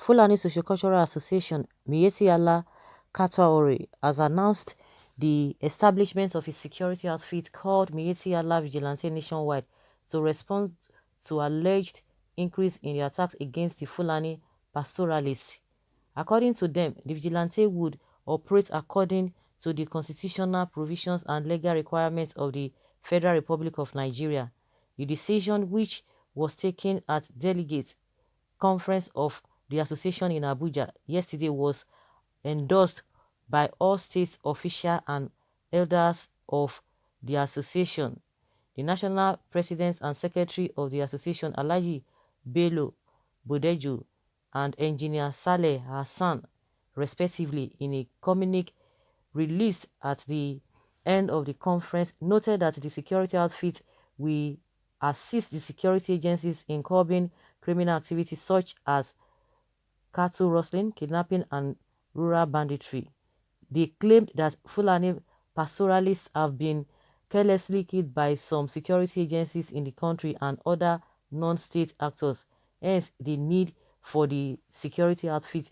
Fulani Sociocultural Association, Miyetti Allah Katwaore, has announced the establishment of a security outfit called Miyetti Allah Vigilante nationwide to respond to alleged increase in the attacks against the Fulani pastoralists. According to them, the vigilante would operate according to the constitutional provisions and legal requirements of the Federal Republic of Nigeria. The decision, which was taken at Delegates Conference of the association in Abuja yesterday, was endorsed by all state officials and elders of the association. The national president and secretary of the association, Alhaji Bello Bodejo and engineer Saleh Hassan, respectively, in a communique released at the end of the conference, noted that the security outfit will assist the security agencies in curbing criminal activities such as cattle rustling, kidnapping, and rural banditry. They claimed that Fulani pastoralists have been carelessly killed by some security agencies in the country and other non-state actors. Hence, the need for the security outfit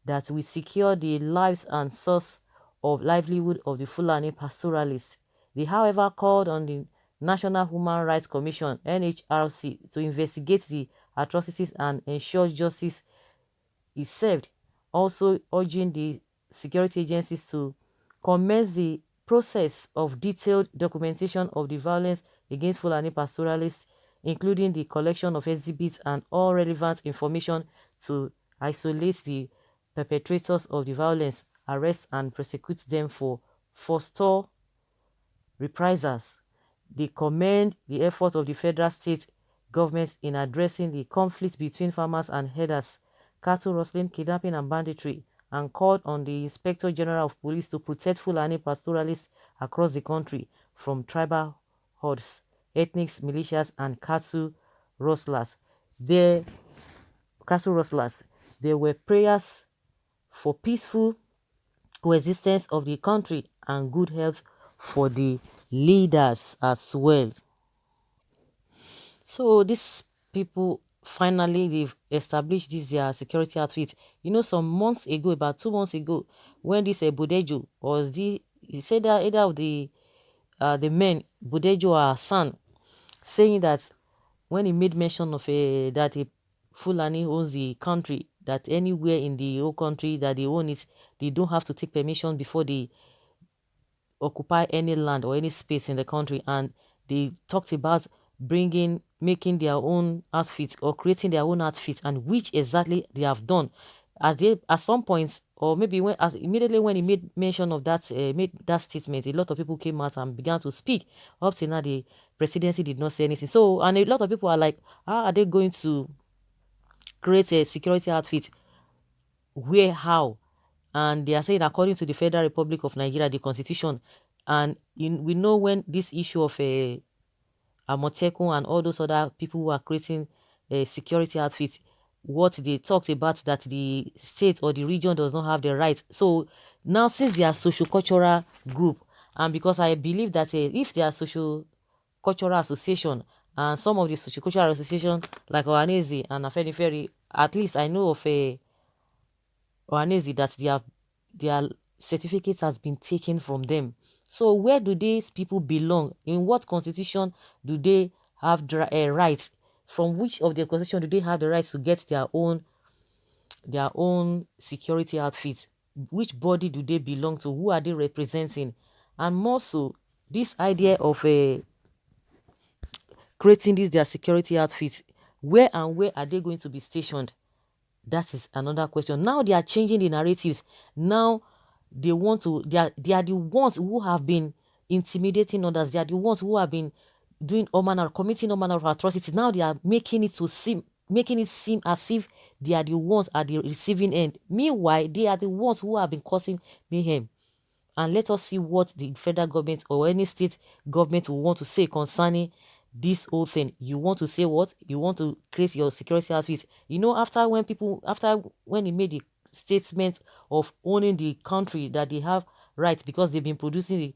that will secure the lives and source of livelihood of the Fulani pastoralists. They, however, called on the National Human Rights Commission (NHRC) to investigate the atrocities and ensure justice is served, also urging the security agencies to commence the process of detailed documentation of the violence against Fulani pastoralists, including the collection of exhibits and all relevant information to isolate the perpetrators of the violence, arrest and prosecute them for forestall reprisals. They commend the effort of the federal state governments in addressing the conflict between farmers and herders, cattle rustling, kidnapping and banditry, and called on the Inspector General of Police to protect Fulani pastoralists across the country from tribal hordes, ethnic militias and There, cattle rustlers. There were prayers for peaceful coexistence of the country and good health for the leaders as well. So these people finally they've established this their security outfit. You know, some months ago, about 2 months ago, when this Budejo was the he said that either of the men, Budejo or Hassan, saying that when he made mention of that a Fulani owns the country, that anywhere in the whole country that they own it, they don't have to take permission before they occupy any land or any space in the country. And they talked about making their own outfits or creating their own outfits, and which exactly they have done. At some point, or maybe immediately when he made mention of that, made that statement, a lot of people came out and began to speak. Up till now, the presidency did not say anything. So, and a lot of people are like, how are they going to create a security outfit? Where, how? And they are saying according to the Federal Republic of Nigeria, the constitution. And we know when this issue of Amotekun and all those other people who are creating a security outfit, what they talked about, that the state or the region does not have the right. So now, since they are social cultural group, and because I believe that if they are social cultural association, and some of the social cultural association like Ohaneze and Afenifere, at least I know of a Ohaneze that their certificate has been taken from them. So where do these people belong? In what constitution do they have a right? From which of the constitution do they have the right to get their own security outfits? Which body do they belong to? Who are they representing? And more so, this idea of creating their security outfits, where and where are they going to be stationed? That is another question. Now they are changing the narratives. Now they are the ones who have been intimidating others. They are the ones who have been committing all manner of atrocities. Now they are making it seem as if they are the ones at the receiving end. Meanwhile, they are the ones who have been causing mayhem. And let us see what the federal government or any state government will want to say concerning this whole thing. You want to say what? You want to create your security outfit. You know, after when he made the statement of owning the country, that they have rights because they've been producing the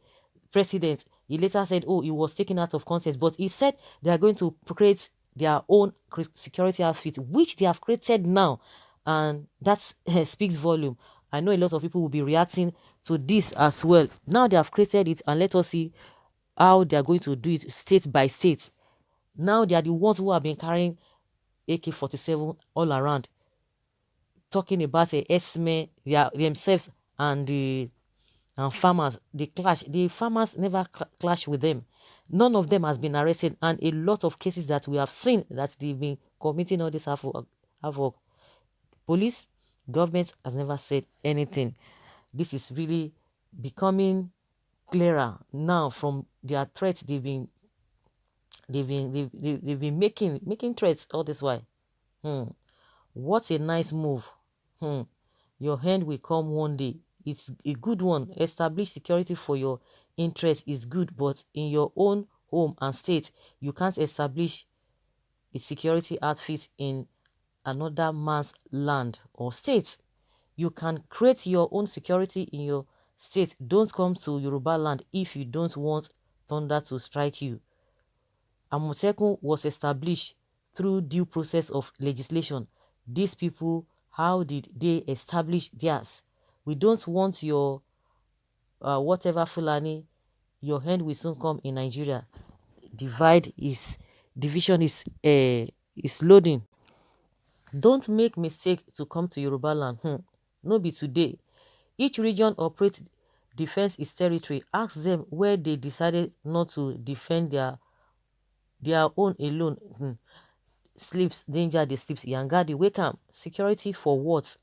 president, he later said, oh, it was taken out of context. But he said they are going to create their own security outfit, which they have created now. And that speaks volume. I know a lot of people will be reacting to this as well. Now they have created it, and let us see how they are going to do it state by state. Now they are the ones who have been carrying AK-47 all around, talking about a esme themselves and the farmers. They clash. The farmers never clash with them. None of them has been arrested, and a lot of cases that we have seen that they've been committing all this havoc. Police, government has never said anything. This is really becoming clearer now from their threats they've been making threats all this while. What a nice move. Your hand will come one day. It's a good one. Establish security for your interest is good, but in your own home and state, you can't establish a security outfit in another man's land or state. You can create your own security in your state. Don't come to Yoruba land if you don't want thunder to strike you. Amotekun was established through due process of legislation. These people, how did they establish theirs? We don't want your whatever Fulani. Your hand will soon come in Nigeria. Division is loading. Don't make mistake to come to Yoruba land. No be today. Each region operates defense its territory. Ask them where they decided not to defend their own alone. Sleeps danger, they sleeps yanga, they wake up. Security for what?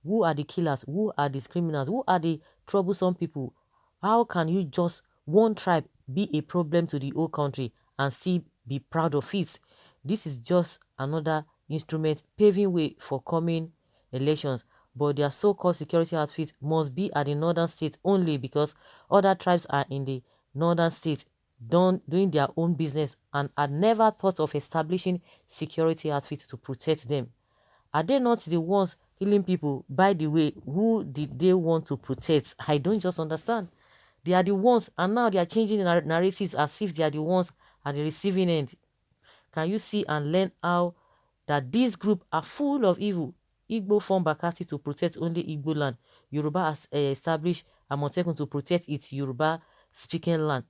Who are the killers? Who are the criminals? Who are the troublesome people? How can you just one tribe be a problem to the whole country and still be proud of it? This is just another instrument paving way for coming elections. But their so-called security outfit must be at the northern states only because other tribes are in the northern states doing their own business and had never thought of establishing security outfits to protect them. Are they not the ones killing people? By the way, who did they want to protect? I don't just understand. They are the ones, and now they are changing the narratives as if they are the ones at the receiving end. Can you see and learn how that this group are full of evil? Igbo formed Bakassi to protect only Igbo land. Yoruba has established Amotekun to protect its Yoruba speaking land.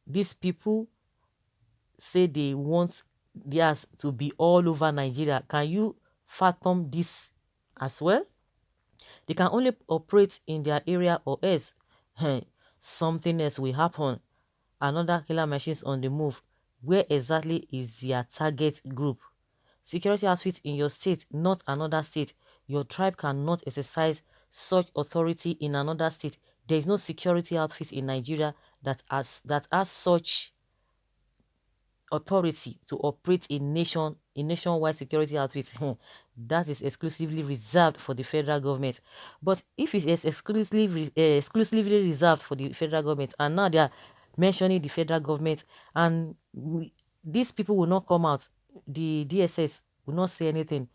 These people say they want theirs to be all over Nigeria. Can you fathom this as well? They can only operate in their area or else something else will happen. Another killer machines on the move. Where exactly is their target group? Security outfit in your state, not another state. Your tribe cannot exercise such authority in another state. There is no security outfit in Nigeria that has such authority to operate a nationwide security outfit. That is exclusively reserved for the federal government. But if it is exclusively reserved for the federal government, and now they are mentioning the federal government, and these people will not come out, the DSS will not say anything.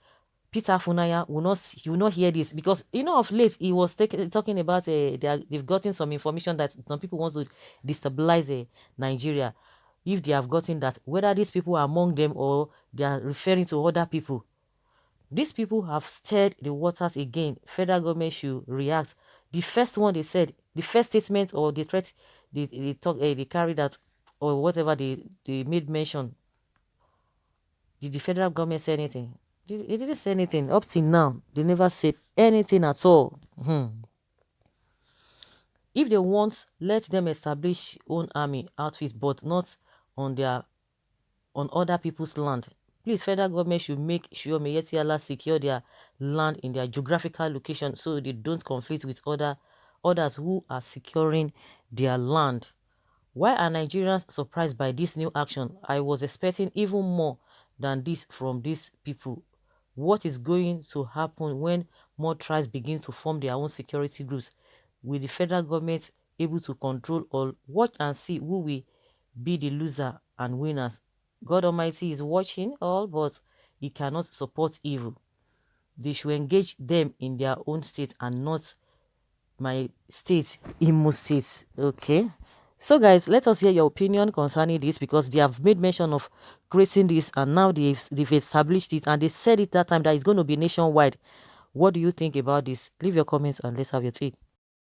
Peter Funaya will not hear this because of late he was talking about they've gotten some information that some people want to destabilize Nigeria. If they have gotten that, whether these people are among them or they are referring to other people, these people have stirred the waters again. Federal government should react. The first one they said, the first statement or the threat they carried out or whatever they made mention. Did the federal government say anything? They didn't say anything. Up till now, they never said anything at all. If they want, let them establish own army outfits, but not on other people's land. Please, federal government should make sure Miyetti Allah secure their land in their geographical location so they don't conflict with others who are securing their land. Why are Nigerians surprised by this new action? I was expecting even more than this from these people. What is going to happen when more tribes begin to form their own security groups? Will the federal government able to control all? Watch and see who will be the loser and winners. God Almighty is watching all, but he cannot support evil. They should engage them in their own state and not my state, Imo State. Okay. So guys, let us hear your opinion concerning this because they have made mention of creating this and now they've established it and they said it that time that it's going to be nationwide. What do you think about this? Leave your comments and let's have your take.